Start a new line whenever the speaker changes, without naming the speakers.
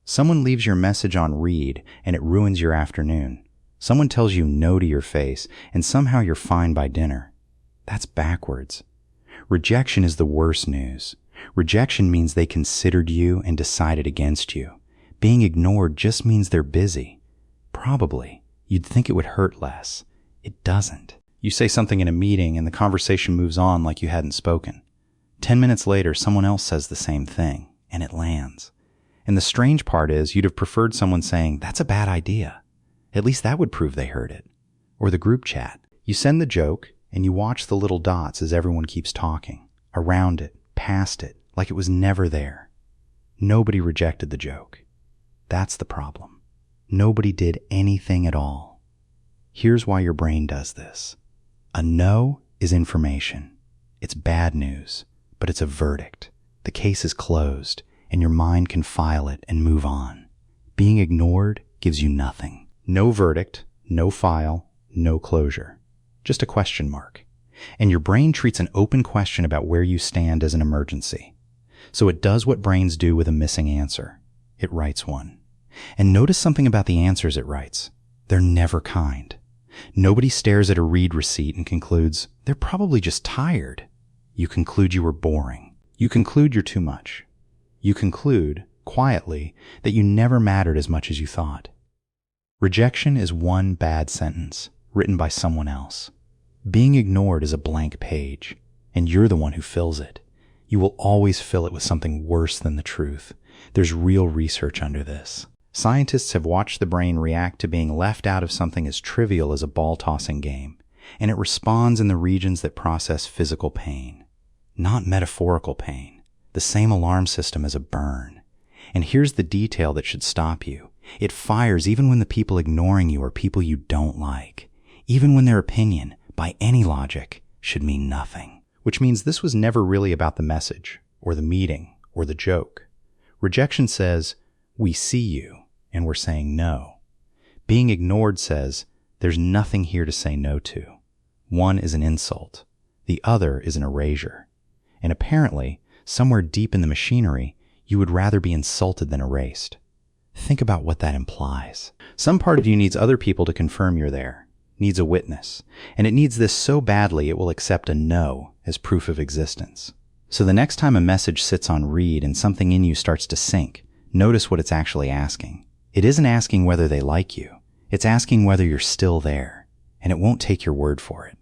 Someone leaves your message on read and it ruins your afternoon. Someone tells you no to your face and somehow you're fine by dinner. That's backwards. Rejection is the worst news. Rejection means they considered you and decided against you. Being ignored just means they're busy. Probably. You'd think it would hurt less. It doesn't. You say something in a meeting and the conversation moves on like you hadn't spoken. 10 minutes later, someone else says the same thing, and it lands. And the strange part is you'd have preferred someone saying, "That's a bad idea." At least that would prove they heard it. Or the group chat. You send the joke, and you watch the little dots as everyone keeps talking. Around it, past it, like it was never there. Nobody rejected the joke. That's the problem. Nobody did anything at all. Here's why your brain does this. A no is information. It's bad news, but it's a verdict. The case is closed, and your mind can file it and move on. Being ignored gives you nothing. No verdict, no file, no closure. Just a question mark. And your brain treats an open question about where you stand as an emergency. So it does what brains do with a missing answer. It writes one. And notice something about the answers it writes. They're never kind. Nobody stares at a read receipt and concludes, "They're probably just tired." You conclude you were boring. You conclude you're too much. You conclude, quietly, that you never mattered as much as you thought. Rejection is one bad sentence, written by someone else. Being ignored is a blank page, and you're the one who fills it. You will always fill it with something worse than the truth. There's real research under this. Scientists have watched the brain react to being left out of something as trivial as a ball-tossing game, and it responds in the regions that process physical pain. Not metaphorical pain, the same alarm system as a burn. And here's the detail that should stop you. It fires even when the people ignoring you are people you don't like, even when their opinion, by any logic, should mean nothing. Which means this was never really about the message, or the meeting, or the joke. Rejection says, "We see you," and we're saying no. Being ignored says, "There's nothing here to say no to." One is an insult. The other is an erasure. And apparently, somewhere deep in the machinery, you would rather be insulted than erased. Think about what that implies. Some part of you needs other people to confirm you're there, needs a witness, and it needs this so badly it will accept a no as proof of existence. So the next time a message sits on read and something in you starts to sink, notice what it's actually asking. It isn't asking whether they like you. It's asking whether you're still there, and it won't take your word for it.